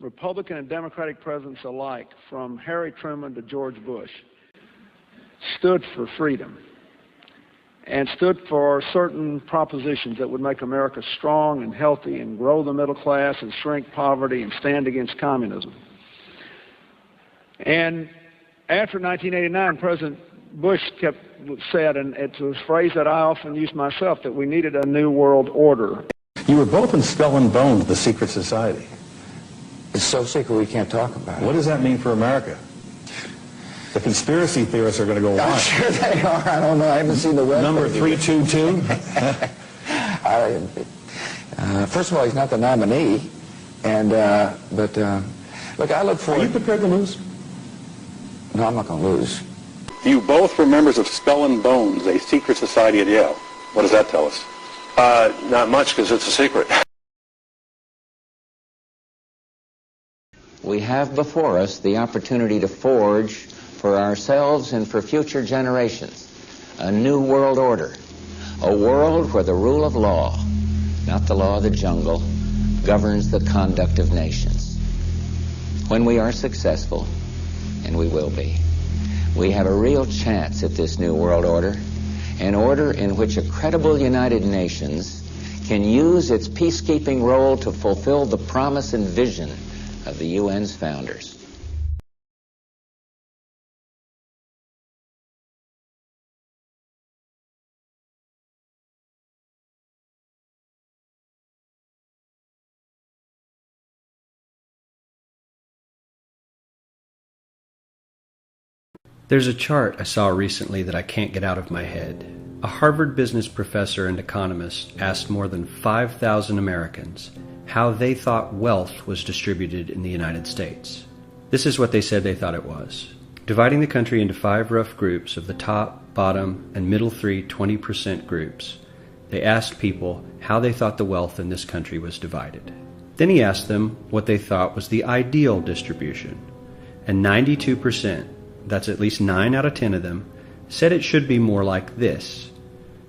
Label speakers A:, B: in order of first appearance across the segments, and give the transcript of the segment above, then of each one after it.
A: Republican and Democratic presidents alike, from Harry Truman to George Bush, stood for freedom and stood for certain propositions that would make America strong and healthy and grow the middle class and shrink poverty and stand against communism. And after 1989, President Bush said, and it's a phrase that I often use myself, that we needed a new world order.
B: You were both in Skull and Bones, the secret society.
C: It's so secret we can't talk about it.
B: What does that mean for America? The conspiracy theorists are going to go
C: I'm
B: on.
C: sure they are. I don't know. I haven't seen the web.
B: Number 322?
C: First of all, he's not the nominee. And, look, I look forward...
B: Are you prepared to lose?
C: No, I'm not going to lose.
D: You both were members of Skull and Bones, a secret society at Yale. What does that tell us?
E: Not much, because it's a secret.
F: We have before us the opportunity to forge for ourselves and for future generations a new world order, a world where the rule of law, not the law of the jungle, governs the conduct of nations. When we are successful, and we will be, we have a real chance at this new world order, an order in which a credible United Nations can use its peacekeeping role to fulfill the promise and vision of the UN's founders.
G: There's a chart I saw recently that I can't get out of my head. A Harvard business professor and economist asked more than 5,000 Americans how they thought wealth was distributed in the United States. This is what they said they thought it was. Dividing the country into 5 rough groups of the top, bottom, and middle 20% groups, they asked people how they thought the wealth in this country was divided. Then he asked them what they thought was the ideal distribution. And 92%, that's at least 9 out of 10 of them, said it should be more like this.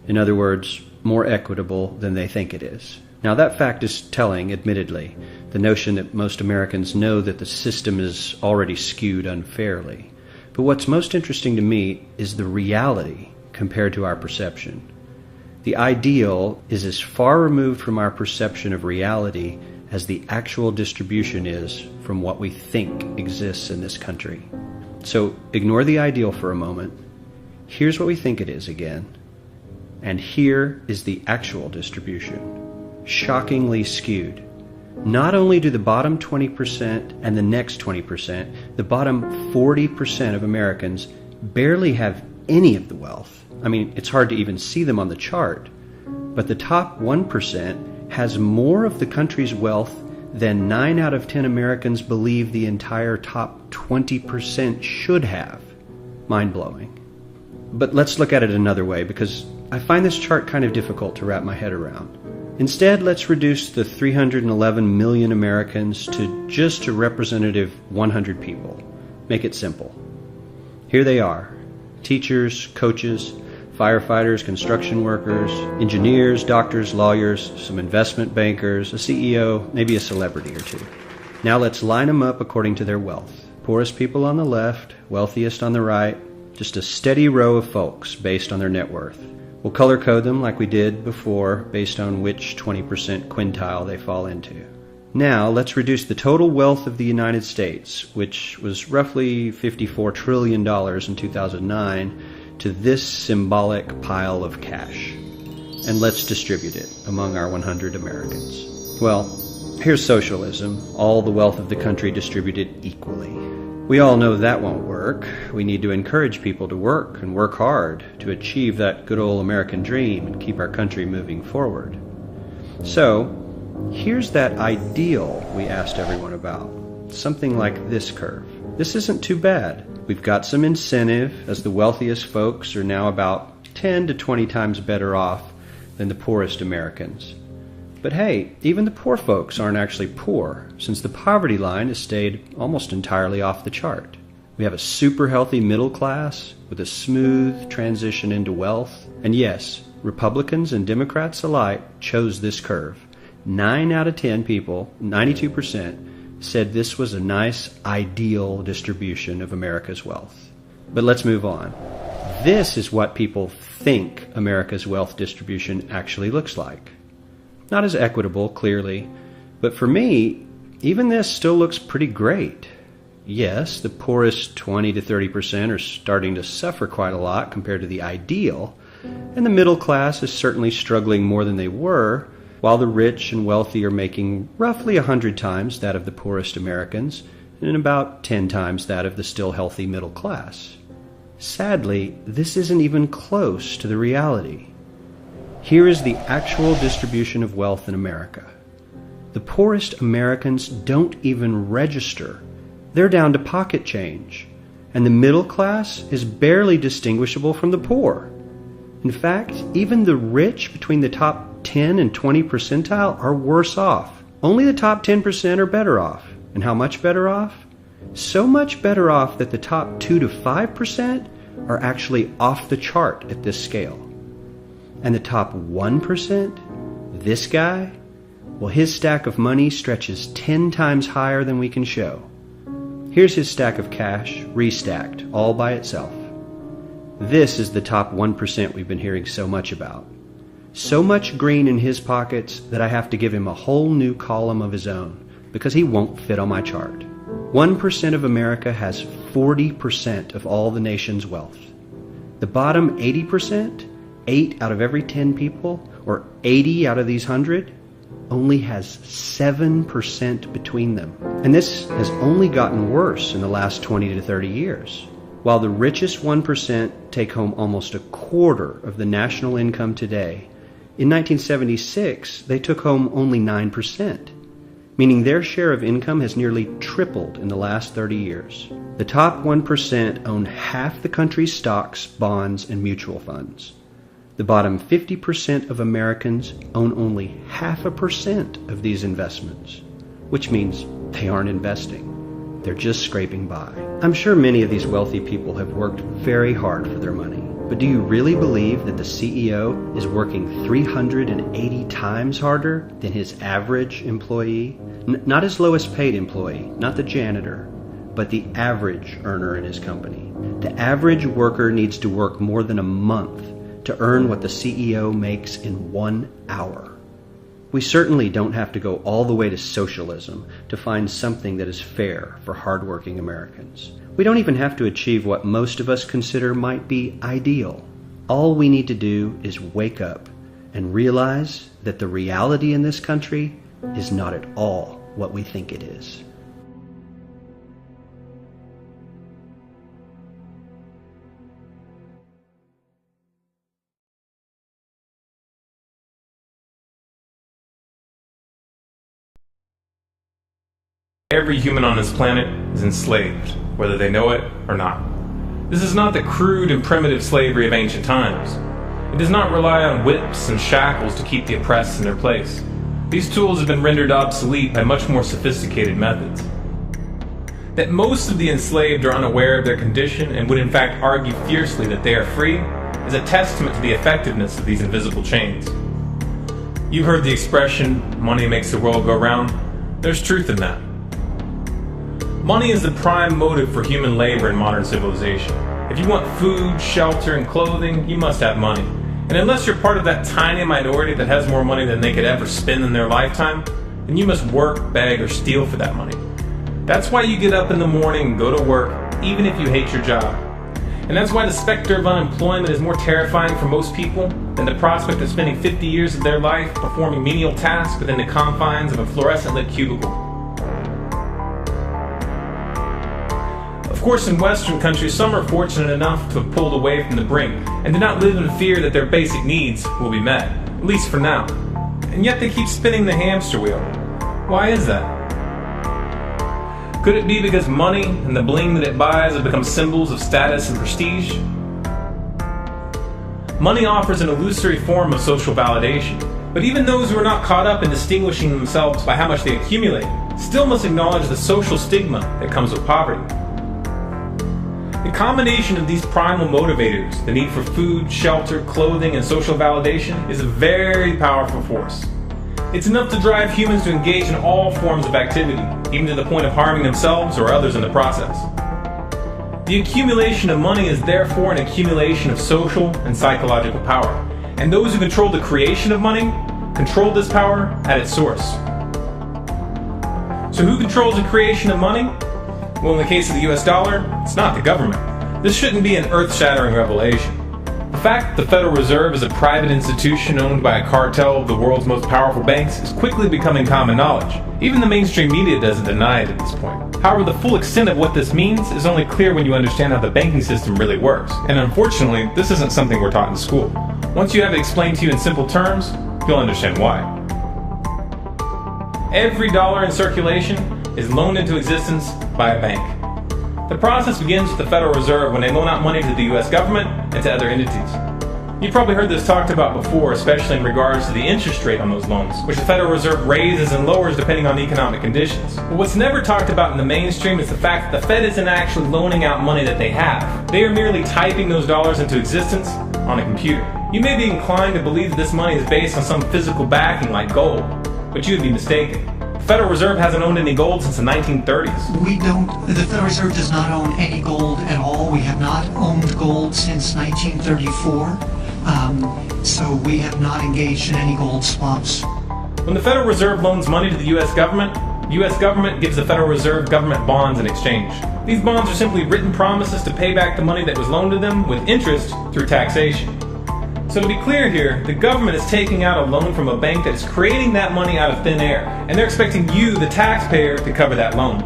G: In other words, more equitable than they think it is. Now that fact is telling, admittedly, the notion that most Americans know that the system is already skewed unfairly. But what's most interesting to me is the reality compared to our perception. The ideal is as far removed from our perception of reality as the actual distribution is from what we think exists in this country. So ignore the ideal for a moment. Here's what we think it is again. And here is the actual distribution. Shockingly skewed. Not only do the bottom 20% and the next 20%, the bottom 40% of Americans barely have any of the wealth. I mean, it's hard to even see them on the chart. But the top 1% has more of the country's wealth than 9 out of 10 Americans believe the entire top 20% should have. Mind-blowing. But let's look at it another way, because I find this chart kind of difficult to wrap my head around. Instead, let's reduce the 311 million Americans to just a representative 100 people. Make it simple. Here they are: teachers, coaches, firefighters, construction workers, engineers, doctors, lawyers, some investment bankers, a CEO, maybe a celebrity or two. Now let's line them up according to their wealth. Poorest people on the left, wealthiest on the right, just a steady row of folks based on their net worth. We'll color code them like we did before based on which 20% quintile they fall into. Now let's reduce the total wealth of the United States, which was roughly $54 trillion in 2009, to this symbolic pile of cash. And let's distribute it among our 100 Americans. Well, here's socialism, all the wealth of the country distributed equally. We all know that won't work. We need to encourage people to work and work hard to achieve that good old American dream and keep our country moving forward. So, here's that ideal we asked everyone about. Something like this curve. This isn't too bad. We've got some incentive, as the wealthiest folks are now about 10 to 20 times better off than the poorest Americans. But hey, even the poor folks aren't actually poor, since the poverty line has stayed almost entirely off the chart. We have a super healthy middle class with a smooth transition into wealth. And yes, Republicans and Democrats alike chose this curve. 9 out of 10 people, 92%, said this was a nice, ideal distribution of America's wealth. But let's move on. This is what people think America's wealth distribution actually looks like. Not as equitable, clearly, but for me, even this still looks pretty great. Yes, the poorest 20 to 30% are starting to suffer quite a lot compared to the ideal, and the middle class is certainly struggling more than they were, while the rich and wealthy are making roughly 100 times that of the poorest Americans and about 10 times that of the still healthy middle class. Sadly, this isn't even close to the reality. Here is the actual distribution of wealth in America. The poorest Americans don't even register. They're down to pocket change, and the middle class is barely distinguishable from the poor. In fact, even the rich between the top 10 and 20 percentile are worse off. Only the top 10% are better off. And how much better off? So much better off that the top 2 to 5% are actually off the chart at this scale. And the top 1%, this guy, well, his stack of money stretches 10 times higher than we can show. Here's his stack of cash, restacked, all by itself. This is the top 1% we've been hearing so much about. So much green in his pockets that I have to give him a whole new column of his own, because he won't fit on my chart. 1% of America has 40% of all the nation's wealth. The bottom 80%, 8 out of every 10 people, or 80 out of these 100, only has 7% between them. And this has only gotten worse in the last 20 to 30 years. While the richest 1% take home almost a quarter of the national income today, in 1976 they took home only 9%, meaning their share of income has nearly tripled in the last 30 years. The top 1% own half the country's stocks, bonds, and mutual funds. The bottom 50% of Americans own only 0.5% of these investments, which means they aren't investing. They're just scraping by. I'm sure many of these wealthy people have worked very hard for their money, but do you really believe that the CEO is working 380 times harder than his average employee? Not his lowest paid employee, not the janitor, but the average earner in his company. The average worker needs to work more than a month to earn what the CEO makes in 1 hour. We certainly don't have to go all the way to socialism to find something that is fair for hardworking Americans. We don't even have to achieve what most of us consider might be ideal. All we need to do is wake up and realize that the reality in this country is not at all what we think it is.
H: Every human on this planet is enslaved, whether they know it or not. This is not the crude and primitive slavery of ancient times. It does not rely on whips and shackles to keep the oppressed in their place. These tools have been rendered obsolete by much more sophisticated methods. That most of the enslaved are unaware of their condition and would in fact argue fiercely that they are free is a testament to the effectiveness of these invisible chains. You've heard the expression, money makes the world go round. There's truth in that. Money is the prime motive for human labor in modern civilization. If you want food, shelter, and clothing, you must have money. And unless you're part of that tiny minority that has more money than they could ever spend in their lifetime, then you must work, beg, or steal for that money. That's why you get up in the morning and go to work, even if you hate your job. And that's why the specter of unemployment is more terrifying for most people than the prospect of spending 50 years of their life performing menial tasks within the confines of a fluorescent-lit cubicle. Of course, in Western countries, some are fortunate enough to have pulled away from the brink and do not live in fear that their basic needs will be met, at least for now. And yet they keep spinning the hamster wheel. Why is that? Could it be because money and the bling that it buys have become symbols of status and prestige? Money offers an illusory form of social validation, but even those who are not caught up in distinguishing themselves by how much they accumulate still must acknowledge the social stigma that comes with poverty. The combination of these primal motivators, the need for food, shelter, clothing, and social validation, is a very powerful force. It's enough to drive humans to engage in all forms of activity, even to the point of harming themselves or others in the process. The accumulation of money is therefore an accumulation of social and psychological power, and those who control the creation of money control this power at its source. So who controls the creation of money? Well, in the case of the US dollar, it's not the government. This shouldn't be an earth-shattering revelation. The fact that the Federal Reserve is a private institution owned by a cartel of the world's most powerful banks is quickly becoming common knowledge. Even the mainstream media doesn't deny it at this point. However, the full extent of what this means is only clear when you understand how the banking system really works. And unfortunately, this isn't something we're taught in school. Once you have it explained to you in simple terms, you'll understand why. Every dollar in circulation is loaned into existence by a bank. The process begins with the Federal Reserve when they loan out money to the US government and to other entities. You've probably heard this talked about before, especially in regards to the interest rate on those loans, which the Federal Reserve raises and lowers depending on economic conditions. But what's never talked about in the mainstream is the fact that the Fed isn't actually loaning out money that they have. They are merely typing those dollars into existence on a computer. You may be inclined to believe that this money is based on some physical backing like gold, but you would be mistaken. The Federal Reserve hasn't owned any gold since the 1930s.
I: The Federal Reserve does not own any gold at all. We have not owned gold since 1934. So we have not engaged in any gold swaps.
H: When the Federal Reserve loans money to the US government gives the Federal Reserve government bonds in exchange. These bonds are simply written promises to pay back the money that was loaned to them with interest through taxation. So to be clear here, the government is taking out a loan from a bank that is creating that money out of thin air, and they're expecting you, the taxpayer, to cover that loan.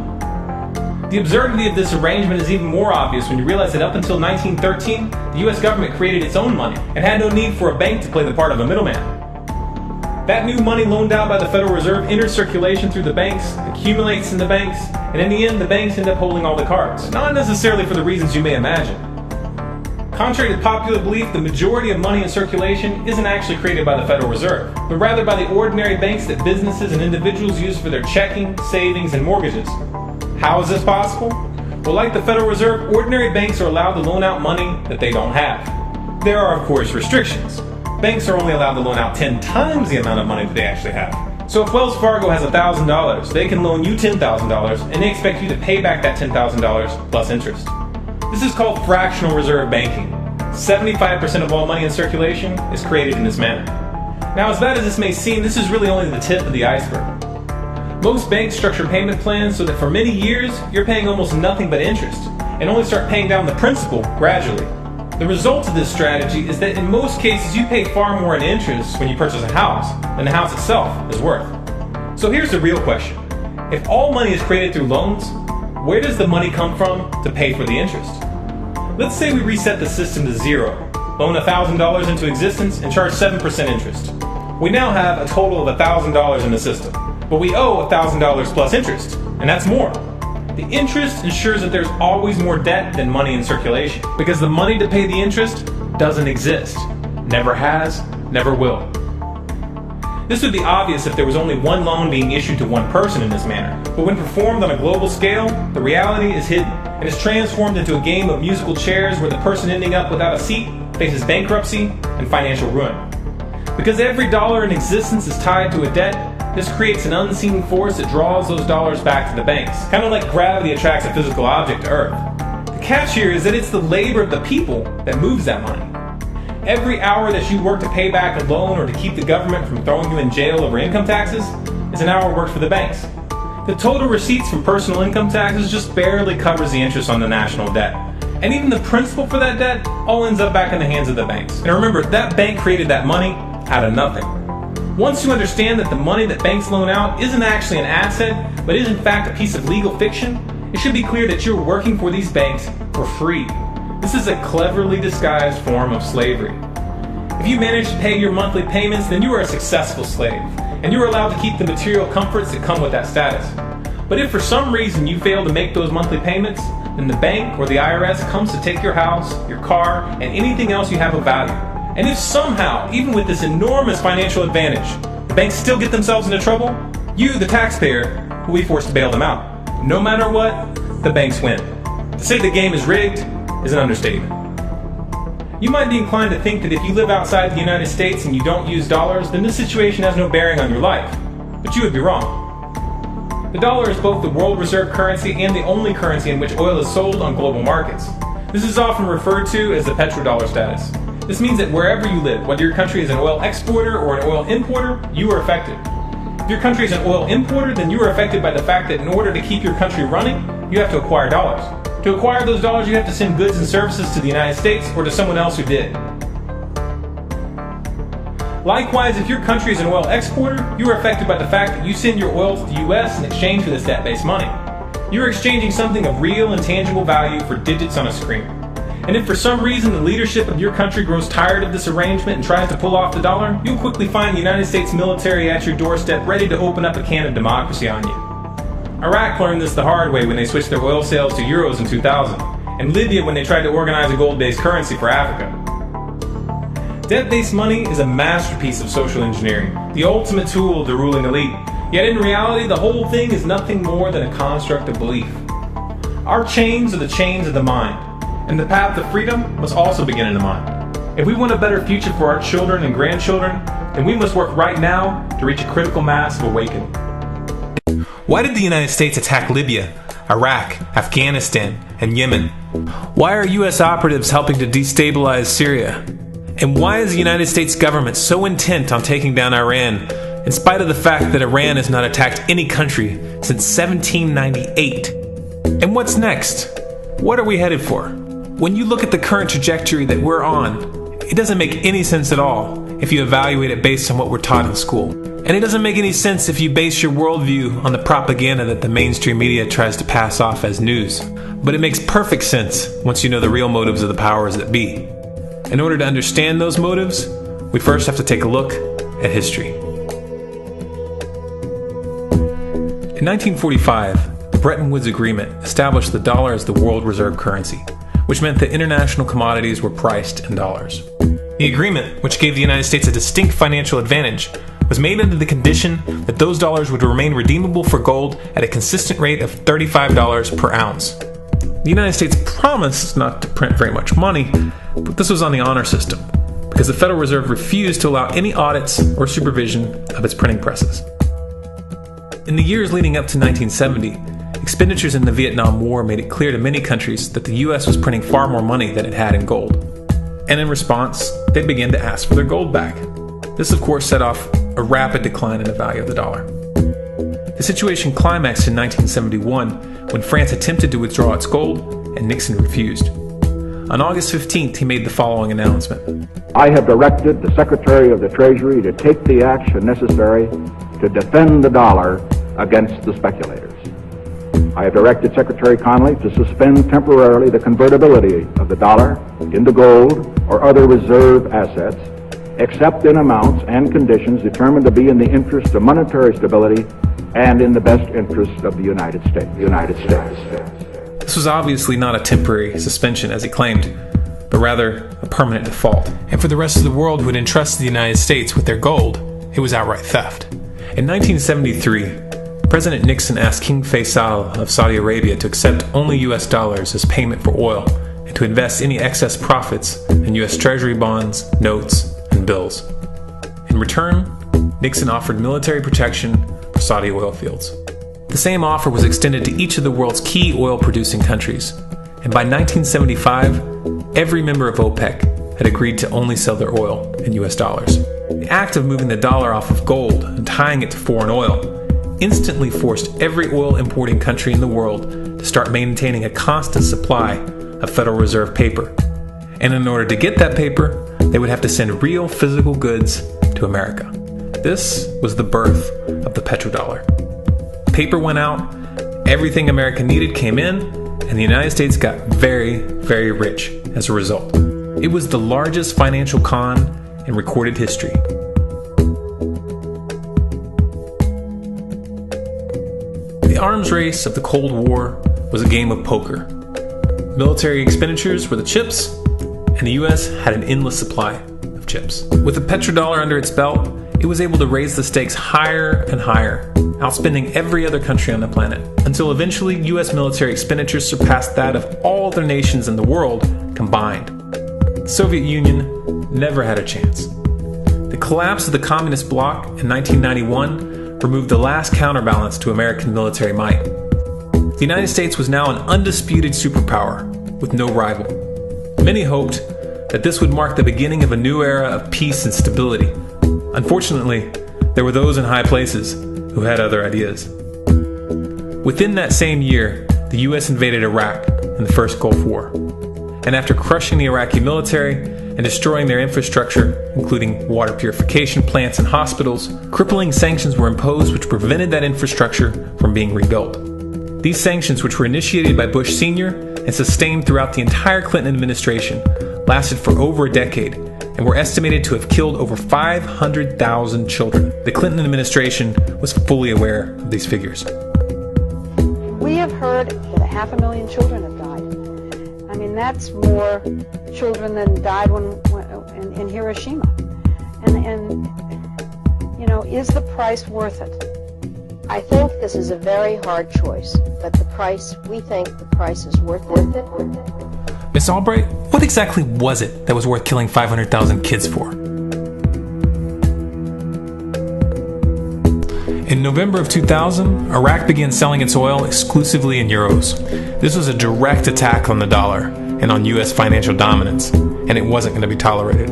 H: The absurdity of this arrangement is even more obvious when you realize that up until 1913, the US government created its own money and had no need for a bank to play the part of a middleman. That new money loaned out by the Federal Reserve enters circulation through the banks, accumulates in the banks, and in the end, the banks end up holding all the cards. Not necessarily for the reasons you may imagine. Contrary to popular belief, the majority of money in circulation isn't actually created by the Federal Reserve, but rather by the ordinary banks that businesses and individuals use for their checking, savings, and mortgages. How is this possible? Well, like the Federal Reserve, ordinary banks are allowed to loan out money that they don't have. There are, of course, restrictions. Banks are only allowed to loan out 10 times the amount of money that they actually have. So if Wells Fargo has $1,000, they can loan you $10,000, and they expect you to pay back that $10,000 plus interest. This is called fractional reserve banking. 75% of all money in circulation is created in this manner. Now, as bad as this may seem, this is really only the tip of the iceberg. Most banks structure payment plans so that for many years, you're paying almost nothing but interest, and only start paying down the principal gradually. The result of this strategy is that in most cases, you pay far more in interest when you purchase a house than the house itself is worth. So here's the real question. If all money is created through loans, where does the money come from to pay for the interest? Let's say we reset the system to zero, loan $1,000 into existence, and charge 7% interest. We now have a total of $1,000 in the system, but we owe $1,000 plus interest, and that's more. The interest ensures that there's always more debt than money in circulation, because the money to pay the interest doesn't exist. Never has, never will. This would be obvious if there was only one loan being issued to one person in this manner, but when performed on a global scale, the reality is hidden and is transformed into a game of musical chairs where the person ending up without a seat faces bankruptcy and financial ruin. Because every dollar in existence is tied to a debt, this creates an unseen force that draws those dollars back to the banks, kind of like gravity attracts a physical object to Earth. The catch here is that it's the labor of the people that moves that money. Every hour that you work to pay back a loan or to keep the government from throwing you in jail over income taxes is an hour worked for the banks. The total receipts from personal income taxes just barely covers the interest on the national debt. And even the principal for that debt all ends up back in the hands of the banks. And remember, that bank created that money out of nothing. Once you understand that the money that banks loan out isn't actually an asset, but is in fact a piece of legal fiction, it should be clear that you're working for these banks for free. This is a cleverly disguised form of slavery. If you manage to pay your monthly payments, then you are a successful slave, and you are allowed to keep the material comforts that come with that status. But if for some reason you fail to make those monthly payments, then the bank or the IRS comes to take your house, your car, and anything else you have of value. And if somehow, even with this enormous financial advantage, the banks still get themselves into trouble, you, the taxpayer, will be forced to bail them out. No matter what, the banks win. To say the game is rigged is an understatement. You might be inclined to think that if you live outside the United States and you don't use dollars, then this situation has no bearing on your life. But you would be wrong. The dollar is both the world reserve currency and the only currency in which oil is sold on global markets. This is often referred to as the petrodollar status. This means that wherever you live, whether your country is an oil exporter or an oil importer, you are affected. If your country is an oil importer, then you are affected by the fact that in order to keep your country running, you have to acquire dollars. To acquire those dollars, you have to send goods and services to the United States or to someone else who did. Likewise, if your country is an oil exporter, you are affected by the fact that you send your oil to the US in exchange for this debt-based money. You are exchanging something of real and tangible value for digits on a screen. And if for some reason the leadership of your country grows tired of this arrangement and tries to pull off the dollar, you'll quickly find the United States military at your doorstep ready to open up a can of democracy on you. Iraq learned this the hard way when they switched their oil sales to euros in 2000, and Libya when they tried to organize a gold-based currency for Africa. Debt-based money is a masterpiece of social engineering, the ultimate tool of the ruling elite. Yet in reality, the whole thing is nothing more than a construct of belief. Our chains are the chains of the mind, and the path to freedom must also begin in the mind. If we want a better future for our children and grandchildren, then we must work right now to reach a critical mass of awakening. Why did the United States attack Libya, Iraq, Afghanistan, and Yemen? Why are U.S. operatives helping to destabilize Syria? And why is the United States government so intent on taking down Iran, in spite of the fact that Iran has not attacked any country since 1798? And what's next? What are we headed for? When you look at the current trajectory that we're on, it doesn't make any sense at all if you evaluate it based on what we're taught in school. And it doesn't make any sense if you base your worldview on the propaganda that the mainstream media tries to pass off as news. But it makes perfect sense once you know the real motives of the powers that be. In order to understand those motives, we first have to take a look at history. In 1945, the Bretton Woods Agreement established the dollar as the world reserve currency, which meant that international commodities were priced in dollars. The agreement, which gave the United States a distinct financial advantage, was made under the condition that those dollars would remain redeemable for gold at a consistent rate of $35 per ounce. The United States promised not to print very much money, but this was on the honor system, because the Federal Reserve refused to allow any audits or supervision of its printing presses. In the years leading up to 1970, expenditures in the Vietnam War made it clear to many countries that the U.S. was printing far more money than it had in gold. And in response, they began to ask for their gold back. This, of course, set off a rapid decline in the value of the dollar. The situation climaxed in 1971 when France attempted to withdraw its gold and Nixon refused. On August 15th, he made the following announcement.
J: I have directed the Secretary of the Treasury to take the action necessary to defend the dollar against the speculators. I have directed Secretary Connally to suspend temporarily the convertibility of the dollar into gold or other reserve assets, except in amounts and conditions determined to be in the interest of monetary stability and in the best interest of the United States.
H: This was obviously not a temporary suspension, as he claimed, but rather a permanent default. And for the rest of the world who had entrusted the United States with their gold, it was outright theft. In 1973, President Nixon asked King Faisal of Saudi Arabia to accept only U.S. dollars as payment for oil and to invest any excess profits in U.S. Treasury bonds, notes, and bills. In return, Nixon offered military protection for Saudi oil fields. The same offer was extended to each of the world's key oil-producing countries, and by 1975, every member of OPEC had agreed to only sell their oil in U.S. dollars. The act of moving the dollar off of gold and tying it to foreign oil instantly forced every oil-importing country in the world to start maintaining a constant supply of Federal Reserve paper. And in order to get that paper, they would have to send real physical goods to America. This was the birth of the petrodollar. Paper went out, everything America needed came in, and the United States got very, very rich as a result. It was the largest financial con in recorded history. The arms race of the Cold War was a game of poker. Military expenditures were the chips, and the U.S. had an endless supply of chips. With the petrodollar under its belt, it was able to raise the stakes higher and higher, outspending every other country on the planet, until eventually U.S. military expenditures surpassed that of all other nations in the world combined. The Soviet Union never had a chance. The collapse of the communist bloc in 1991 removed the last counterbalance to American military might. The United States was now an undisputed superpower with no rival. Many hoped that this would mark the beginning of a new era of peace and stability. Unfortunately, there were those in high places who had other ideas. Within that same year, the U.S. invaded Iraq in the First Gulf War. And after crushing the Iraqi military and destroying their infrastructure, including water purification plants and hospitals, crippling sanctions were imposed which prevented that infrastructure from being rebuilt. These sanctions, which were initiated by Bush Sr. and sustained throughout the entire Clinton administration, lasted for over a decade and were estimated to have killed over 500,000 children. The Clinton administration was fully aware of these figures.
K: We have heard that 500,000 children have died. I mean, that's more children than died in Hiroshima. And you know, is the price worth it?
L: I think this is a very hard choice, but we think the price is worth it.
H: Miss Albright, what exactly was it that was worth killing 500,000 kids for? In November of 2000, Iraq began selling its oil exclusively in euros. This was a direct attack on the dollar and on U.S. financial dominance, and it wasn't going to be tolerated.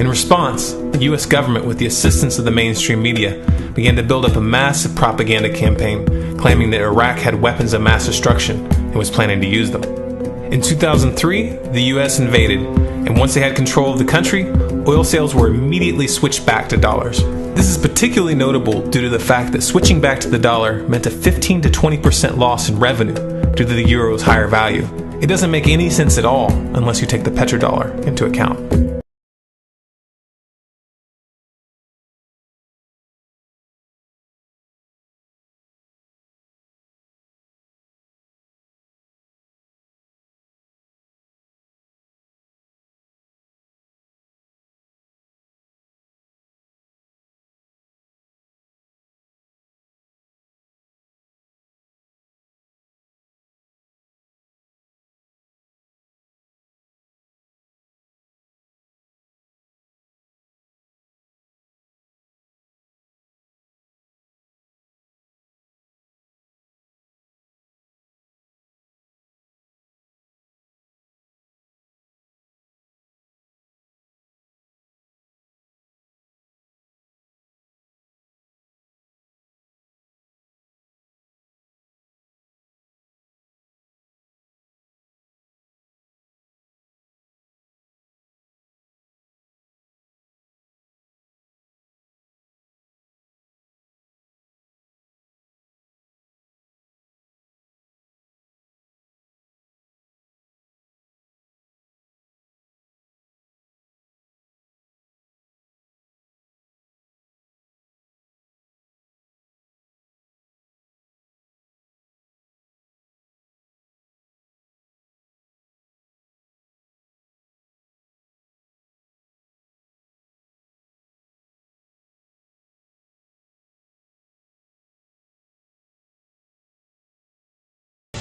H: In response, the U.S. government, with the assistance of the mainstream media, began to build up a massive propaganda campaign claiming that Iraq had weapons of mass destruction and was planning to use them. In 2003, the U.S. invaded, and once they had control of the country, oil sales were immediately switched back to dollars. This is particularly notable due to the fact that switching back to the dollar meant a 15 to 20% loss in revenue due to the euro's higher value. It doesn't make any sense at all unless you take the petrodollar into account.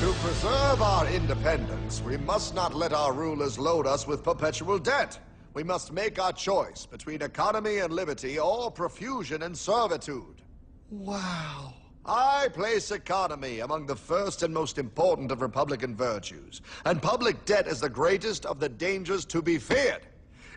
M: To preserve our independence, we must not let our rulers load us with perpetual debt. We must make our choice between economy and liberty or profusion and servitude. Wow. I place economy among the first and most important of Republican virtues, and public debt is the greatest of the dangers to be feared.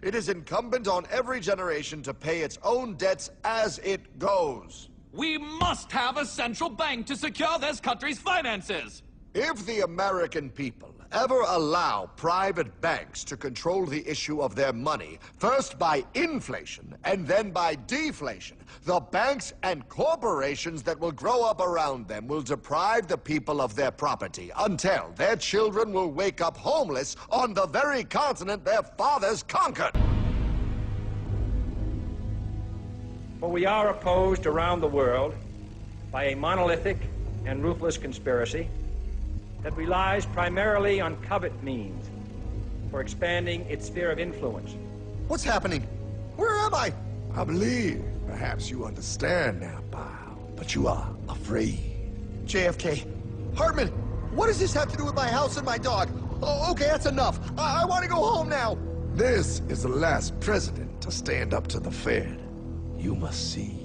M: It is incumbent on every generation to pay its own debts as it goes.
N: We must have a central bank to secure this country's finances.
M: If the American people ever allow private banks to control the issue of their money, first by inflation and then by deflation, the banks and corporations that will grow up around them will deprive the people of their property until their children will wake up homeless on the very continent their fathers conquered.
O: For we are opposed around the world by a monolithic and ruthless conspiracy that relies primarily on covert means for expanding its sphere of influence.
M: What's happening? Where am I? I believe perhaps you understand now, pal. but you are afraid.
P: JFK. Hartman, what does this have to do with my house and my dog? Oh, okay, that's enough. I want to go home now.
M: This is the last president to stand up to the Fed. You must see.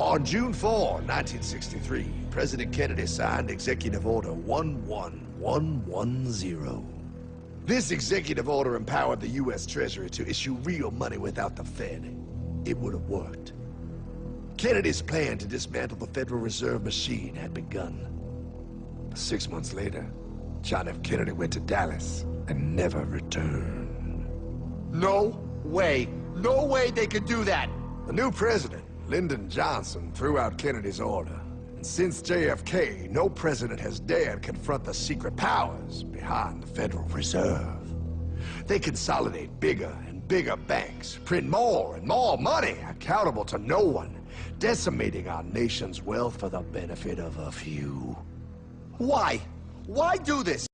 M: On June 4, 1963, President Kennedy signed Executive Order 11110. This executive order empowered the U.S. Treasury to issue real money without the Fed. It would have worked. Kennedy's plan to dismantle the Federal Reserve machine had begun. 6 months later, John F. Kennedy went to Dallas and never returned.
P: No way. No way they could do that.
M: The new president, Lyndon Johnson, threw out Kennedy's order. And since JFK, no president has dared confront the secret powers behind the Federal Reserve. They consolidate bigger and bigger banks, print more and more money, accountable to no one, decimating our nation's wealth for the benefit of a few.
P: Why? Why do this?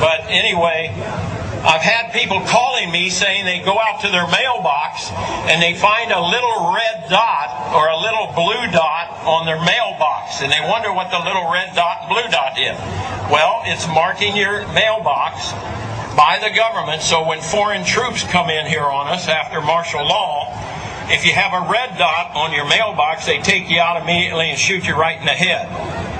Q: But anyway, I've had people calling me saying they go out to their mailbox and they find a little red dot or a little blue dot on their mailbox, and they wonder what the little red dot and blue dot is. Well, it's marking your mailbox by the government, so when foreign troops come in here on us after martial law, if you have a red dot on your mailbox, they take you out immediately and shoot you right in the head.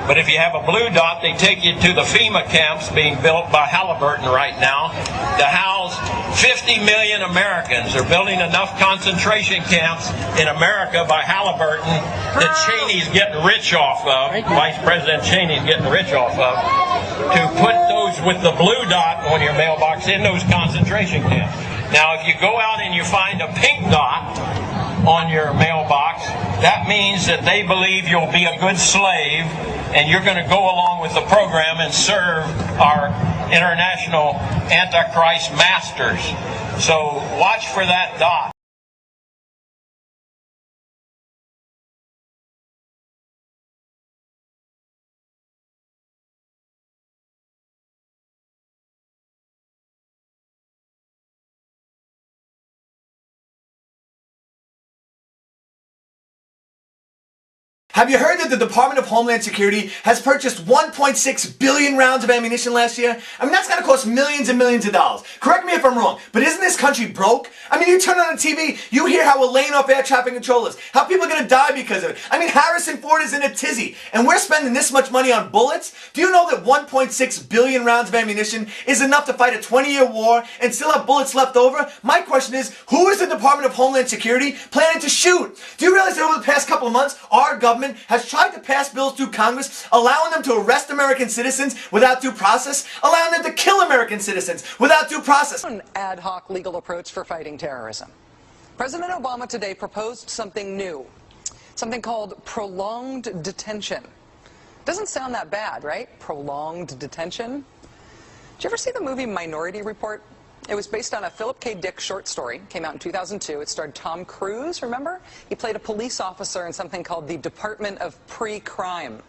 Q: But if you have a blue dot, they take you to the FEMA camps being built by Halliburton right now to house 50 million Americans. They're building enough concentration camps in America by Halliburton that Cheney's getting rich off of, Vice President Cheney's getting rich off of, to put those with the blue dot on your mailbox in those concentration camps. Now, if you go out and you find a pink dot on your mailbox, that means that they believe you'll be a good slave and you're going to go along with the program and serve our international Antichrist masters. So watch for that dot.
R: Have you heard that the Department of Homeland Security has purchased 1.6 billion rounds of ammunition last year? I mean, that's going to cost millions and millions of dollars. Correct me if I'm wrong, but isn't this country broke? I mean, you turn on the TV, you hear how we're laying off air traffic controllers, how people are going to die because of it. I mean, Harrison Ford is in a tizzy, and we're spending this much money on bullets? Do you know that 1.6 billion rounds of ammunition is enough to fight a 20-year war and still have bullets left over? My question is, who is the Department of Homeland Security planning to shoot? Do you realize that over the past couple of months, our government has tried to pass bills through Congress allowing them to arrest American citizens without due process, allowing them to kill American citizens without due process?
S: An ad hoc legal approach for fighting terrorism. President Obama today proposed something new, something called prolonged detention. Doesn't sound that bad, right? Prolonged detention. Did you ever see the movie Minority Report? It was based on a Philip K. Dick short story. Came out in 2002. It starred Tom Cruise, remember? He played a police officer in something called the Department of Pre-Crime.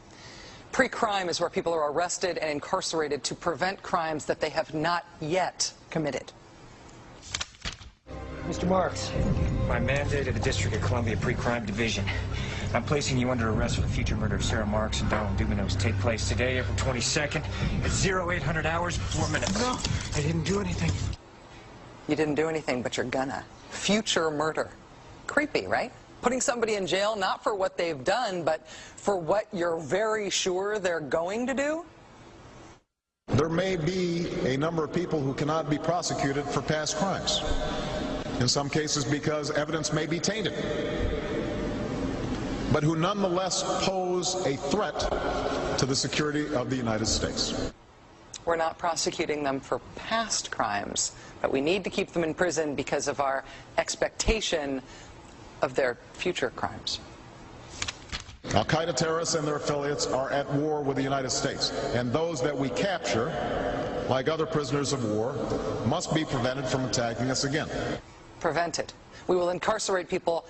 S: Pre-crime is where people are arrested and incarcerated to prevent crimes that they have not yet committed.
T: Mr. Marks, by mandate of the District of Columbia Pre-Crime Division, I'm placing you under arrest for the future murder of Sarah Marks and Donald Dubinos. Take place today, April 22nd, at 0800 hours, 4 minutes. No, I didn't do anything.
S: You didn't do anything, but you're gonna. Future murder. Creepy, right? Putting somebody in jail not for what they've done, but for what you're very sure they're going to do?
U: There may be a number of people who cannot be prosecuted for past crimes. In some cases because evidence may be tainted, but who nonetheless pose a threat to the security of the United States.
S: We're not prosecuting them for past crimes, but we need to keep them in prison because of our expectation of their future crimes.
U: Al-Qaeda terrorists and their affiliates are at war with the United States, and those that we capture, like other prisoners of war, must be prevented from attacking us again.
S: Prevented. We will incarcerate people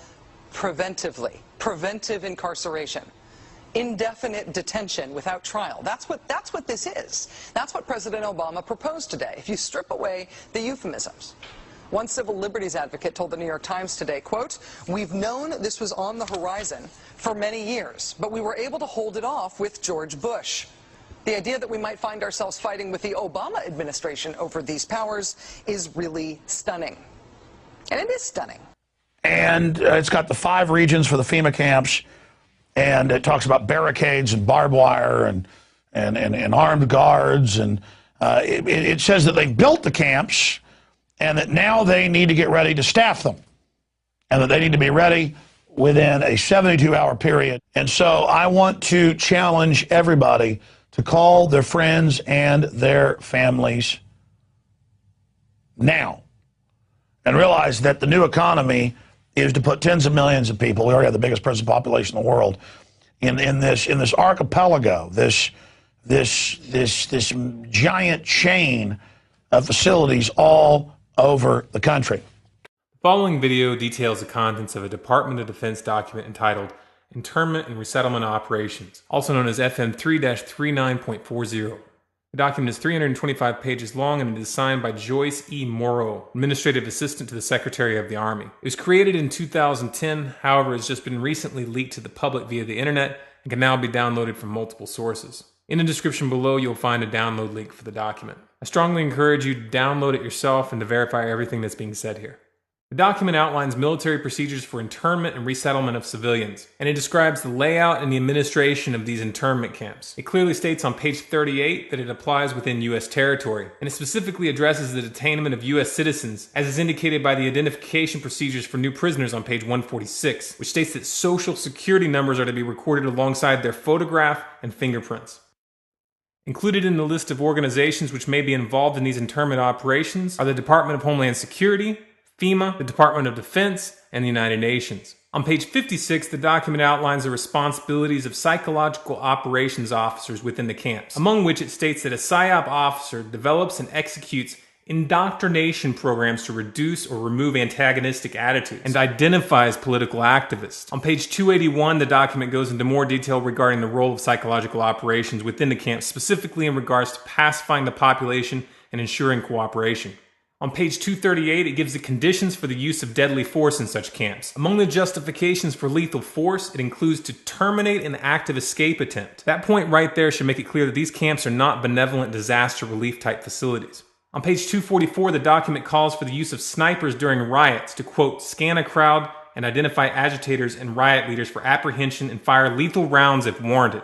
S: preventively. Preventive incarceration. Indefinite detention without trial. That's what this is. That's what President Obama proposed today, if you strip away the euphemisms. One civil liberties advocate told the New York Times today, quote, "We've known this was on the horizon for many years, but we were able to hold it off with George Bush. The idea that we might find ourselves fighting with the Obama administration over these powers is really stunning." And it is stunning.
V: And it's got the 5 regions for the FEMA camps, and it talks about barricades and barbed wire and armed guards, and it says that they built the camps and that now they need to get ready to staff them, and that they need to be ready within a 72-hour period. And so I want to challenge everybody to call their friends and their families now and realize that the new economy is to put tens of millions of people, we already have the biggest prison population in the world, in this archipelago, this giant chain of facilities all over the country.
H: The following video details the contents of a Department of Defense document entitled Internment and Resettlement Operations, also known as FM 3-39.40. The document is 325 pages long and it is signed by Joyce E. Morrow, Administrative Assistant to the Secretary of the Army. It was created in 2010, however, has just been recently leaked to the public via the internet and can now be downloaded from multiple sources. In the description below, you'll find a download link for the document. I strongly encourage you to download it yourself and to verify everything that's being said here. The document outlines military procedures for internment and resettlement of civilians, and it describes the layout and the administration of these internment camps. It clearly states on page 38 that it applies within U.S. territory, and it specifically addresses the detainment of U.S. citizens, as is indicated by the identification procedures for new prisoners on page 146, which states that social security numbers are to be recorded alongside their photograph and fingerprints. Included in the list of organizations which may be involved in these internment operations are the Department of Homeland Security, FEMA, the Department of Defense, and the United Nations. On page 56, the document outlines the responsibilities of psychological operations officers within the camps, among which it states that a PSYOP officer develops and executes indoctrination programs to reduce or remove antagonistic attitudes and identifies political activists. On page 281, the document goes into more detail regarding the role of psychological operations within the camps, specifically in regards to pacifying the population and ensuring cooperation. On page 238, it gives the conditions for the use of deadly force in such camps. Among the justifications for lethal force, it includes to terminate an active escape attempt. That point right there should make it clear that these camps are not benevolent disaster relief type facilities. On page 244, the document calls for the use of snipers during riots to, quote, scan a crowd and identify agitators and riot leaders for apprehension and fire lethal rounds if warranted.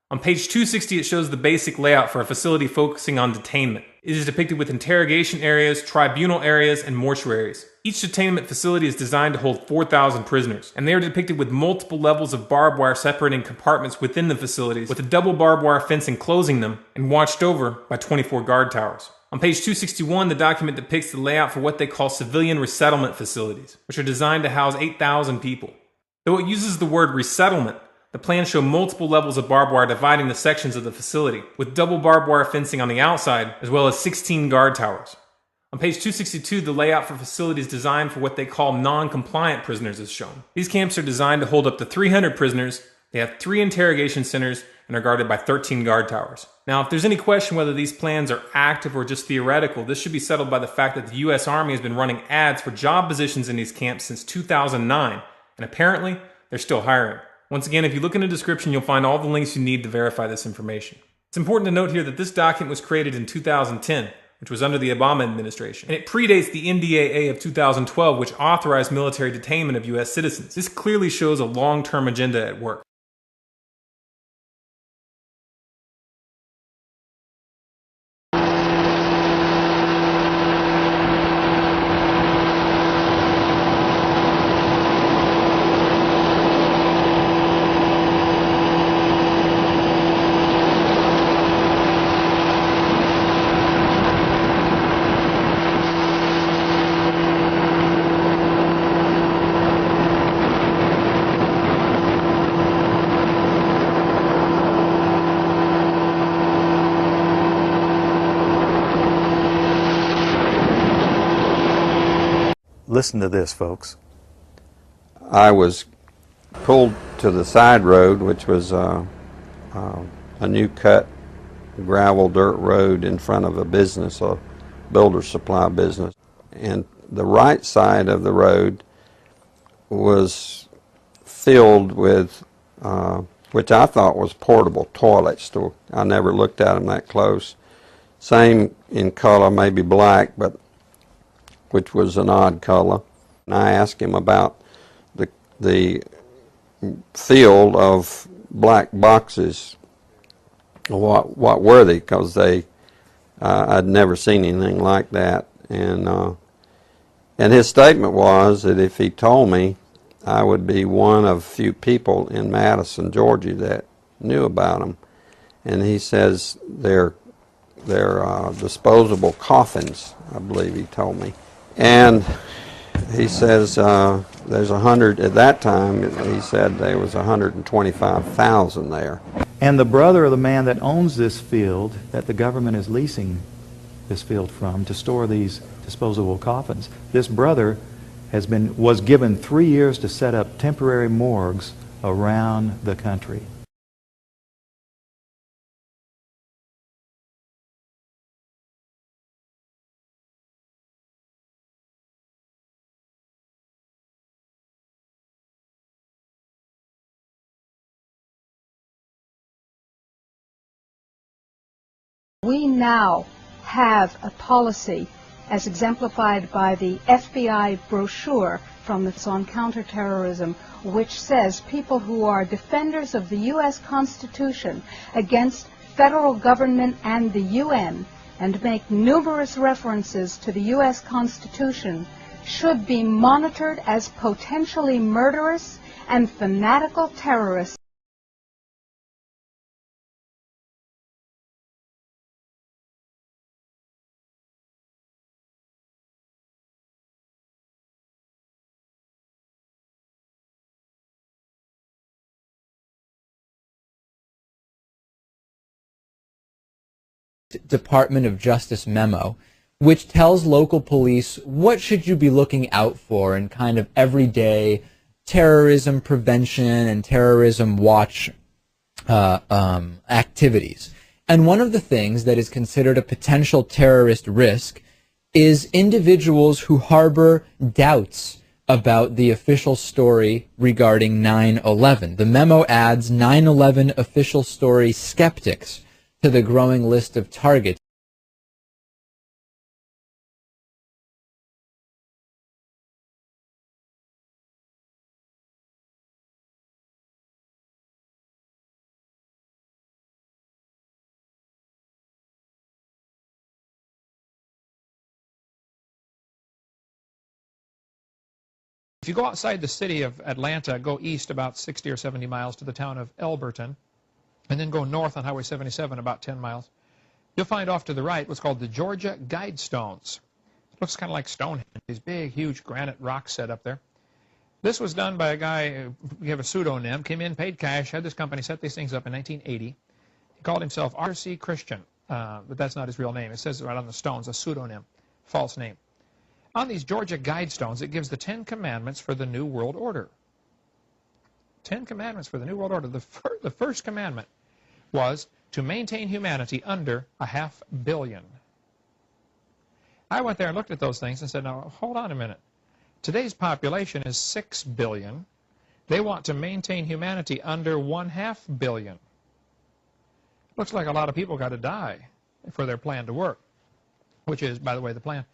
H: On page 260, it shows the basic layout for a facility focusing on detainment. It is depicted with interrogation areas, tribunal areas, and mortuaries. Each detainment facility is designed to hold 4,000 prisoners, and they are depicted with multiple levels of barbed wire separating compartments within the facilities, with a double barbed wire fence enclosing them, and watched over by 24 guard towers. On page 261, the document depicts the layout for what they call civilian resettlement facilities, which are designed to house 8,000 people. Though it uses the word resettlement, the plans show multiple levels of barbed wire dividing the sections of the facility, with double barbed wire fencing on the outside, as well as 16 guard towers. On page 262, the layout for facilities designed for what they call non-compliant prisoners is shown. These camps are designed to hold up to 300 prisoners, they have 3 interrogation centers, and are guarded by 13 guard towers. Now, if there's any question whether these plans are active or just theoretical, this should be settled by the fact that the U.S. Army has been running ads for job positions in these camps since 2009, and apparently, they're still hiring. Once again, if you look in the description, you'll find all the links you need to verify this information. It's important to note here that this document was created in 2010, which was under the Obama administration, and it predates the NDAA of 2012, which authorized military detainment of U.S. citizens. This clearly shows a long-term agenda at work.
A: Listen to this, folks.
B: I was pulled to the side road, which was a new cut gravel dirt road in front of a business, a builder supply business. And the right side of the road was filled with, which I thought was portable toilets. I never looked at them that close. Same in color, maybe black, but which was an odd color. And I asked him about the field of black boxes. What were they? Because I'd never seen anything like that. And his statement was that if he told me, I would be one of few people in Madison, Georgia that knew about them. And he says they're disposable coffins, I believe he told me. And he says there's 100, at that time he said there was 125,000 there.
A: And the brother of the man that owns this field, that the government is leasing this field from to store these disposable coffins, this brother was given 3 years to set up temporary morgues around the country.
C: We now have a policy, as exemplified by the FBI brochure from the on counterterrorism, which says people who are defenders of the U.S. Constitution against federal government and the UN, and make numerous references to the U.S. Constitution, should be monitored as potentially murderous and fanatical terrorists.
D: Department of Justice memo, which tells local police what should you be looking out for in kind of everyday terrorism prevention and terrorism watch activities. And one of the things that is considered a potential terrorist risk is individuals who harbor doubts about the official story regarding 9/11. The memo adds 9/11 official story skeptics to the growing list of targets.
W: If you go outside the city of Atlanta, go east about 60 or 70 miles to the town of Elberton, and then go north on Highway 77 about 10 miles, you'll find off to the right what's called the Georgia Guidestones. It looks kind of like Stonehenge, these big, huge granite rocks set up there. This was done by a guy, we have a pseudonym, came in, paid cash, had this company set these things up in 1980. He called himself R.C. Christian, but that's not his real name. It says right on the stones, a pseudonym, false name. On these Georgia Guidestones, it gives the 10 Commandments for the New World Order. 10 Commandments for the New World Order. The first commandment was to maintain humanity under 500 million. I went there and looked at those things and said, now, hold on a minute. Today's population is 6 billion. They want to maintain humanity under 0.5 billion. Looks like a lot of people got to die for their plan to work, which is, by the way, the plan.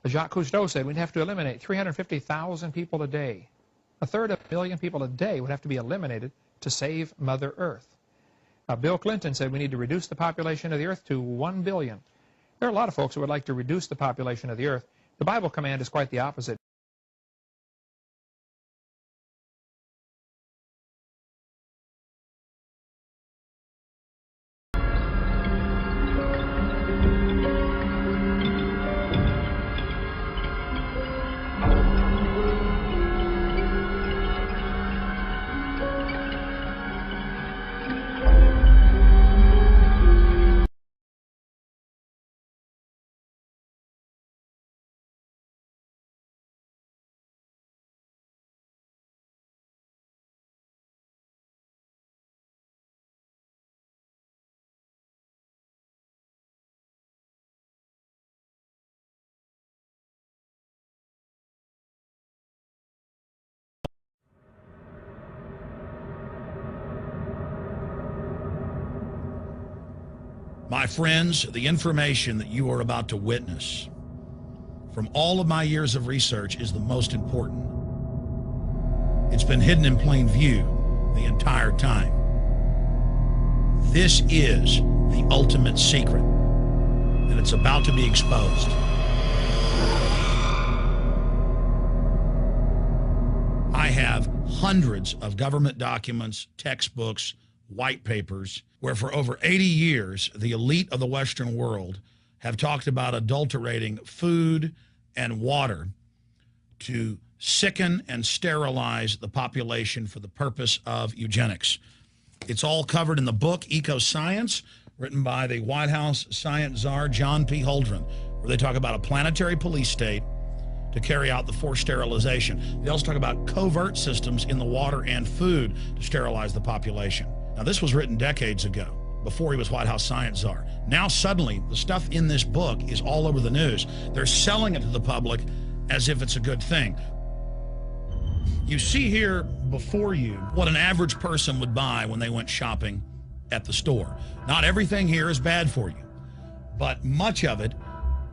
W: Jacques Cousteau said we'd have to eliminate 350,000 people a day. 1/3 million people a day would have to be eliminated to save Mother Earth. Bill Clinton said we need to reduce the population of the Earth to 1 billion. There are a lot of folks who would like to reduce the population of the Earth. The Bible command is quite the opposite.
V: My friends, the information that you are about to witness from all of my years of research is the most important. It's been hidden in plain view the entire time. This is the ultimate secret, and it's about to be exposed. I have hundreds of government documents, textbooks, white papers, where for over 80 years, the elite of the Western world have talked about adulterating food and water to sicken and sterilize the population for the purpose of eugenics. It's all covered in the book Eco-Science, written by the White House science czar, John P. Holdren, where they talk about a planetary police state to carry out the forced sterilization. They also talk about covert systems in the water and food to sterilize the population. Now, this was written decades ago, before he was White House science czar. Now, suddenly, the stuff in this book is all over the news. They're selling it to the public as if it's a good thing. You see here before you what an average person would buy when they went shopping at the store. Not everything here is bad for you, but much of it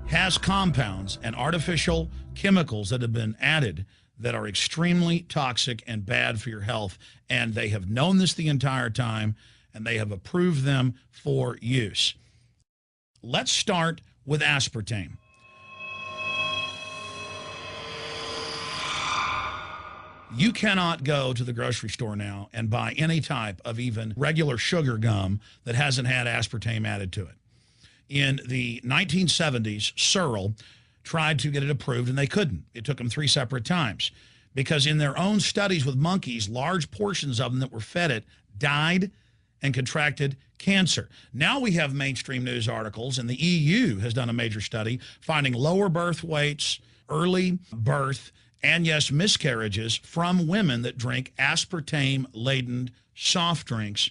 V: has compounds and artificial chemicals that have been added that are extremely toxic and bad for your health. And they have known this the entire time, and they have approved them for use. Let's start with aspartame. You cannot go to the grocery store now and buy any type of even regular sugar gum that hasn't had aspartame added to it. In the 1970s, Searle tried to get it approved, and they couldn't. It took them 3 separate times because in their own studies with monkeys, large portions of them that were fed it died and contracted cancer. Now we have mainstream news articles, and the EU has done a major study finding lower birth weights, early birth, and yes, miscarriages from women that drink aspartame-laden soft drinks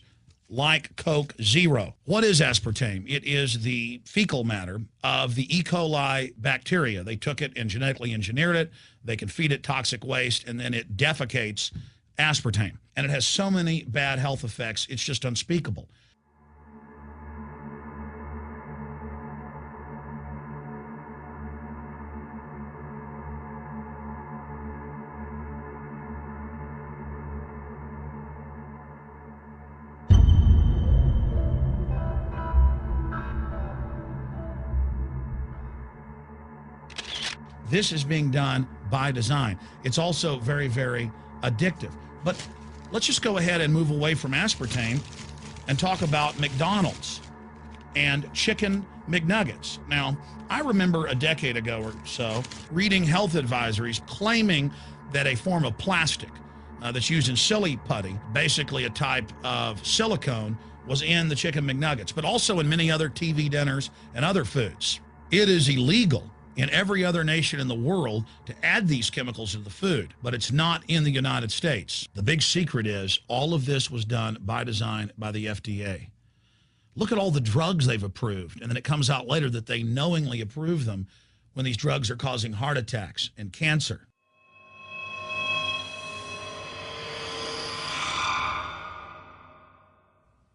V: like Coke Zero. What is aspartame? It is the fecal matter of the E. coli bacteria. They took it and genetically engineered it. They can feed it toxic waste, and then it defecates aspartame. And it has so many bad health effects, it's just unspeakable. This is being done by design. It's also very, very addictive. But let's just go ahead and move away from aspartame and talk about McDonald's and chicken McNuggets. Now, I remember a decade ago or so reading health advisories claiming that a form of plastic that's used in silly putty, basically a type of silicone, was in the chicken McNuggets, but also in many other TV dinners and other foods. It is illegal in every other nation in the world to add these chemicals to the food, but it's not in the United States. The big secret is all of this was done by design by the FDA. Look at all the drugs they've approved, and then it comes out later that they knowingly approve them when these drugs are causing heart attacks and cancer.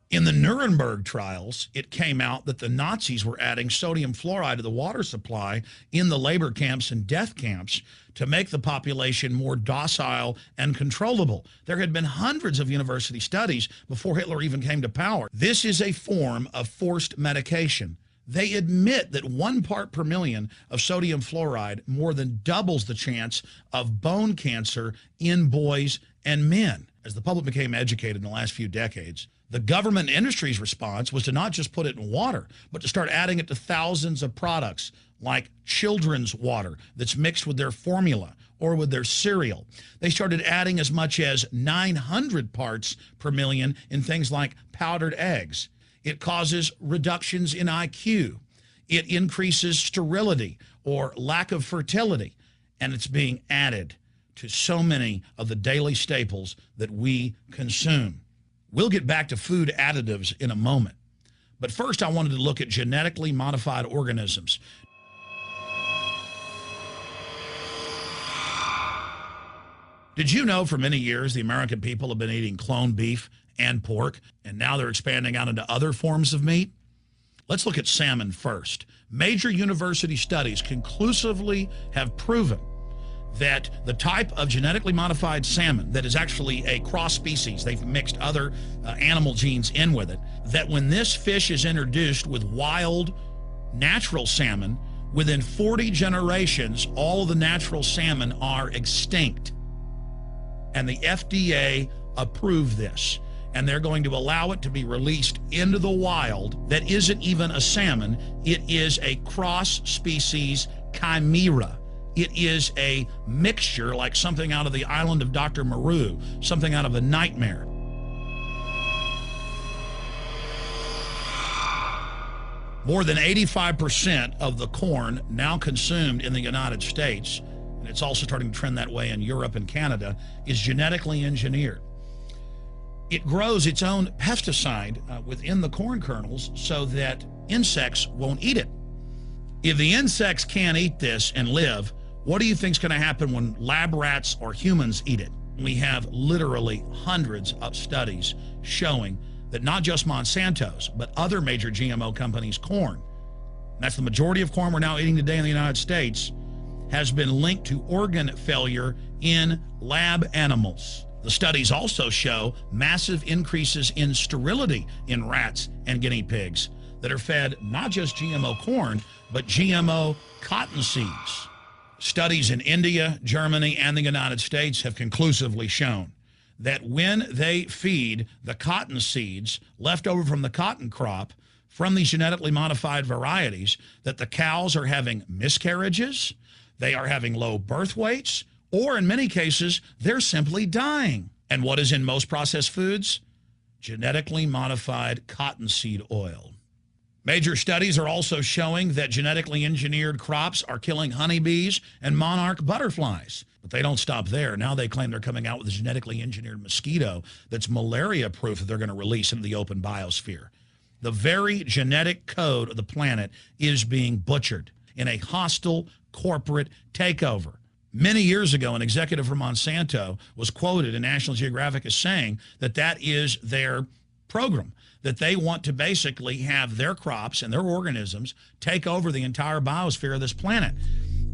V: In the Nuremberg trials, it came out that the Nazis were adding sodium fluoride to the water supply in the labor camps and death camps to make the population more docile and controllable. There had been hundreds of university studies before Hitler even came to power. This is a form of forced medication. They admit that 1 part per million of sodium fluoride more than doubles the chance of bone cancer in boys and men. As the public became educated in the last few decades, the government and industry's response was to not just put it in water, but to start adding it to thousands of products like children's water that's mixed with their formula or with their cereal. They started adding as much as 900 parts per million in things like powdered eggs. It causes reductions in IQ. It increases sterility or lack of fertility, and it's being added to so many of the daily staples that we consume. We'll get back to food additives in a moment. But first, I wanted to look at genetically modified organisms. Did you know for many years the American people have been eating cloned beef and pork, and now they're expanding out into other forms of meat? Let's look at salmon first. Major university studies conclusively have proven that the type of genetically modified salmon that is actually a cross species, they've mixed other animal genes in with it, that when this fish is introduced with wild natural salmon, within 40 generations, all of the natural salmon are extinct. And the FDA approved this. And they're going to allow it to be released into the wild that isn't even a salmon. It is a cross-species chimera. It is a mixture like something out of the island of Dr. Moreau, something out of a nightmare. More than 85% of the corn now consumed in the United States, and it's also starting to trend that way in Europe and Canada, is genetically engineered. It grows its own pesticide within the corn kernels so that insects won't eat it. If the insects can't eat this and live, what do you think is going to happen when lab rats or humans eat it? We have literally hundreds of studies showing that not just Monsanto's, but other major GMO companies' corn, that's the majority of corn we're now eating today in the United States, has been linked to organ failure in lab animals. The studies also show massive increases in sterility in rats and guinea pigs that are fed not just GMO corn, but GMO cotton seeds. Studies in India, Germany, and the United States have conclusively shown that when they feed the cotton seeds left over from the cotton crop from these genetically modified varieties, that the cows are having miscarriages, they are having low birth weights, or in many cases, they're simply dying. And what is in most processed foods? Genetically modified cottonseed oil. Major studies are also showing that genetically engineered crops are killing honeybees and monarch butterflies. But they don't stop there. Now they claim they're coming out with a genetically engineered mosquito that's malaria-proof that they're going to release into the open biosphere. The very genetic code of the planet is being butchered in a hostile corporate takeover. Many years ago, an executive from Monsanto was quoted in National Geographic as saying that that is their program, that they want to basically have their crops and their organisms take over the entire biosphere of this planet.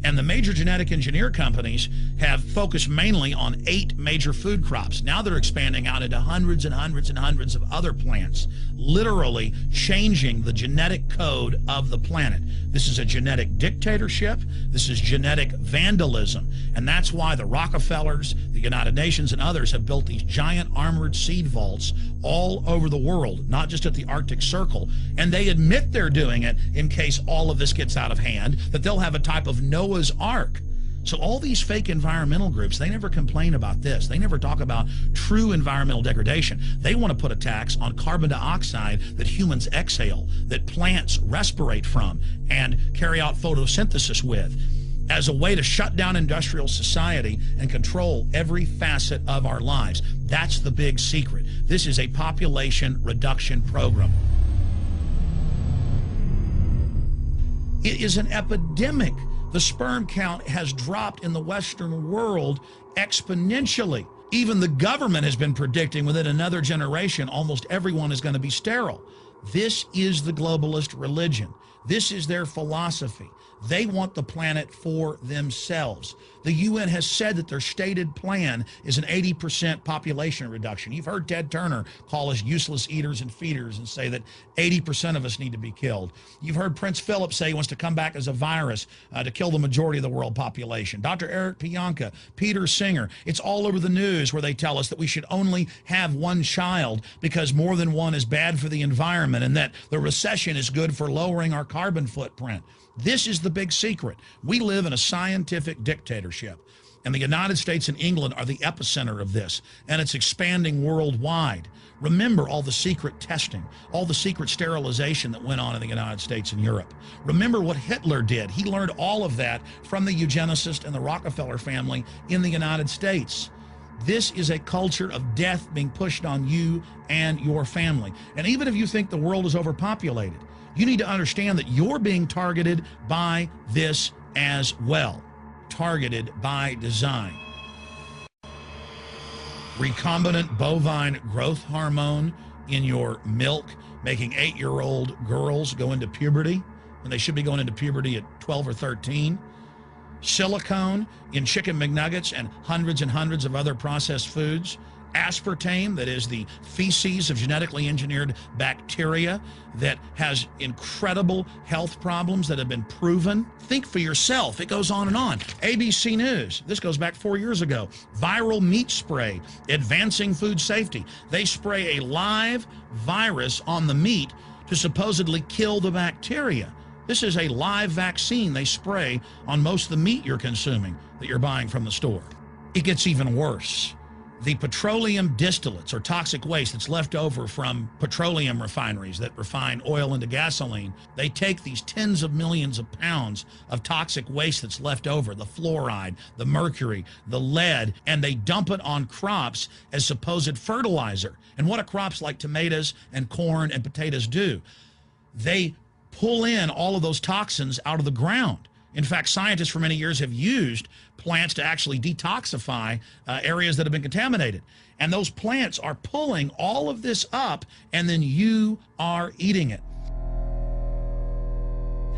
V: And the major genetic engineer companies have focused mainly on 8 major food crops. Now they're expanding out into hundreds and hundreds and hundreds of other plants, literally changing the genetic code of the planet. This is a genetic dictatorship. This is genetic vandalism. And that's why the Rockefellers, the United Nations, and others have built these giant armored seed vaults all over the world, not just at the Arctic Circle. And they admit they're doing it in case all of this gets out of hand, that they'll have a type of Noah's Ark. So all these fake environmental groups, they never complain about this. They never talk about true environmental degradation. They want to put a tax on carbon dioxide that humans exhale, that plants respirate from and carry out photosynthesis with, as a way to shut down industrial society and control every facet of our lives. That's the big secret. This is a population reduction program. It is an epidemic. The sperm count has dropped in the Western world exponentially. Even the government has been predicting within another generation, almost everyone is going to be sterile. This is the globalist religion. This is their philosophy. They want the planet for themselves. The UN has said that their stated plan is an 80% population reduction. You've heard Ted Turner call us useless eaters and feeders and say that 80% of us need to be killed. You've heard Prince Philip say he wants to come back as a virus to kill the majority of the world population. Dr. Eric Pianka, Peter Singer, it's all over the news where they tell us that we should only have one child because more than one is bad for the environment and that the recession is good for lowering our carbon footprint. This is the big secret. We live in a scientific dictatorship, and the United States and England are the epicenter of this, and it's expanding worldwide. Remember all the secret testing, all the secret sterilization that went on in the United States and Europe. Remember what Hitler did. He learned all of that from the eugenicist and the Rockefeller family in the United States. This is a culture of death being pushed on you and your family. And even if you think the world is overpopulated, you need to understand that you're being targeted by this as well. Targeted by design. Recombinant bovine growth hormone in your milk, making 8-year-old girls go into puberty when they should be going into puberty at 12 or 13. Silicone in chicken McNuggets and hundreds of other processed foods. Aspartame, that is the feces of genetically engineered bacteria that has incredible health problems that have been proven. Think for yourself. It goes on and on. ABC News, this goes back 4 years ago. Viral meat spray, advancing food safety. They spray a live virus on the meat to supposedly kill the bacteria. This is a live vaccine they spray on most of the meat you're consuming that you're buying from the store. It gets even worse. The petroleum distillates, or toxic waste that's left over from petroleum refineries that refine oil into gasoline, they take these tens of millions of pounds of toxic waste that's left over, the fluoride, the mercury, the lead, and they dump it on crops as supposed fertilizer. And what do crops like tomatoes and corn and potatoes do? They pull in all of those toxins out of the ground. In fact, scientists for many years have used plants to actually detoxify areas that have been contaminated. And those plants are pulling all of this up, and then you are eating it.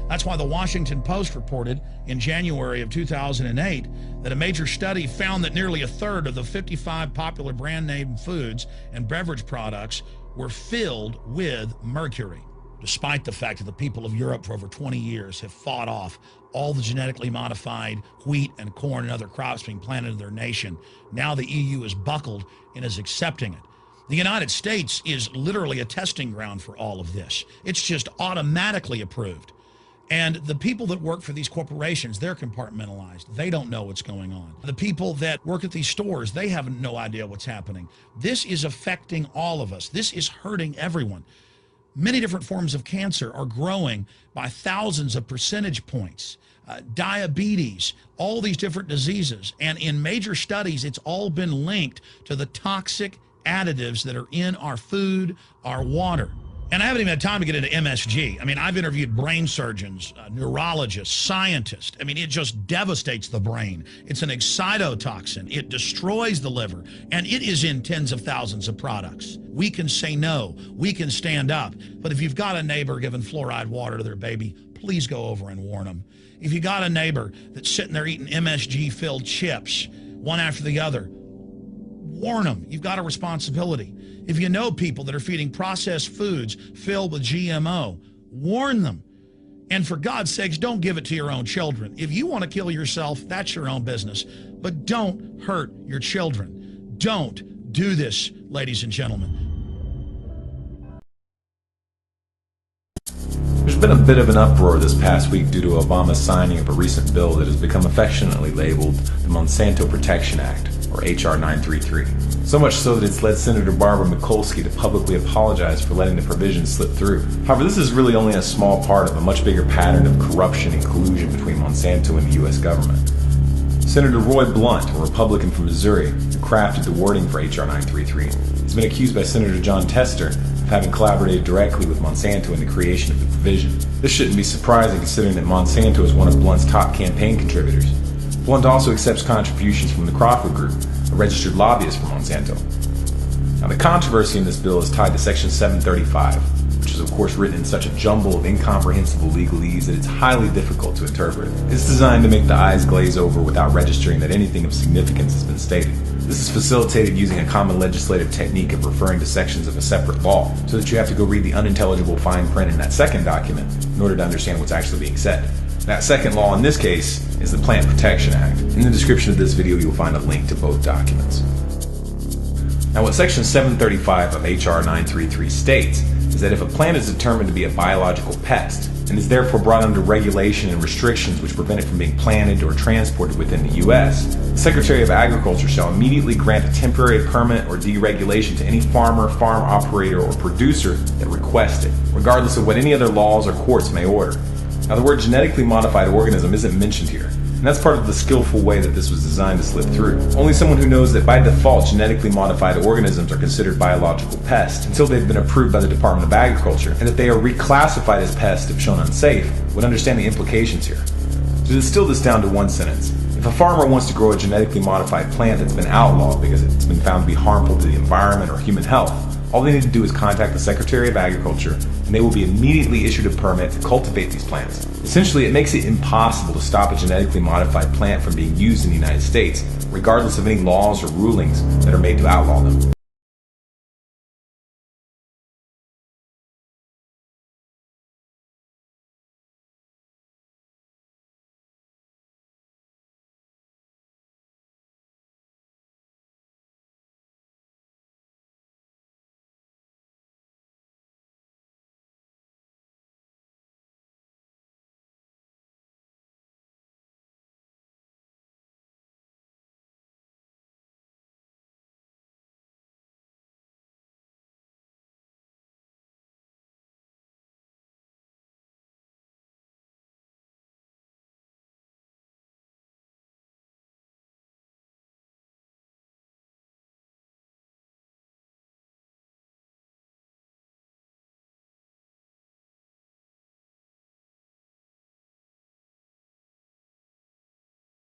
V: That's why the Washington Post reported in January of 2008 that a major study found that nearly a third of the 55 popular brand name foods and beverage products were filled with mercury. Despite the fact that the people of Europe for over 20 years have fought off all the genetically modified wheat and corn and other crops being planted in their nation, now the EU is buckled and is accepting it. The United States is literally a testing ground for all of this. It's just automatically approved. And the people that work for these corporations, they're compartmentalized. They don't know what's going on. The people that work at these stores, they have no idea what's happening. This is affecting all of us. This is hurting everyone. Many different forms of cancer are growing by thousands of percentage points. Diabetes, all these different diseases. And in major studies, it's all been linked to the toxic additives that are in our food, our water. And I haven't even had time to get into MSG. I mean, I've interviewed brain surgeons, neurologists, scientists. I mean, it just devastates the brain. It's an excitotoxin. It destroys the liver, and it is in tens of thousands of products. We can say no. We can stand up. But if you've got a neighbor giving fluoride water to their baby, please go over and warn them. If you got a neighbor that's sitting there eating MSG-filled chips, one after the other, warn them. You've got a responsibility. If you know people that are feeding processed foods filled with GMO, warn them. And for God's sakes, don't give it to your own children. If you want to kill yourself, that's your own business. But don't hurt your children. Don't do this, ladies and gentlemen.
E: There's been a bit of an uproar this past week due to Obama's signing of a recent bill that has become affectionately labeled the Monsanto Protection Act, or H.R. 933. So much so that it's led Senator Barbara Mikulski to publicly apologize for letting the provisions slip through. However, this is really only a small part of a much bigger pattern of corruption and collusion between Monsanto and the U.S. government. Senator Roy Blunt, a Republican from Missouri, who crafted the wording for H.R. 933, has been accused by Senator Jon Tester of having collaborated directly with Monsanto in the creation of the provision. This shouldn't be surprising considering that Monsanto is one of Blunt's top campaign contributors. Blunt also accepts contributions from the Crawford Group, a registered lobbyist for Monsanto. Now, the controversy in this bill is tied to Section 735, which is of course written in such a jumble of incomprehensible legalese that it's highly difficult to interpret. It's designed to make the eyes glaze over without registering that anything of significance has been stated. This is facilitated using a common legislative technique of referring to sections of a separate law, so that you have to go read the unintelligible fine print in that second document in order to understand what's actually being said. That second law in this case is the Plant Protection Act. In the description of this video, you'll find a link to both documents. Now, what Section 735 of H.R. 933 states is that if a plant is determined to be a biological pest and is therefore brought under regulation and restrictions which prevent it from being planted or transported within the U.S., the Secretary of Agriculture shall immediately grant a temporary permit or deregulation to any farmer, farm operator, or producer that requests it, regardless of what any other laws or courts may order. Now, the word genetically modified organism isn't mentioned here, and that's part of the skillful way that this was designed to slip through. Only someone who knows that by default genetically modified organisms are considered biological pests until they've been approved by the Department of Agriculture, and that they are reclassified as pests if shown unsafe, would understand the implications here. To distill this down to one sentence, if a farmer wants to grow a genetically modified plant that's been outlawed because it's been found to be harmful to the environment or human health, all they need to do is contact the Secretary of Agriculture, and they will be immediately issued a permit to cultivate these plants. Essentially, it makes it impossible to stop a genetically modified plant from being used in the United States, regardless of any laws or rulings that are made to outlaw them.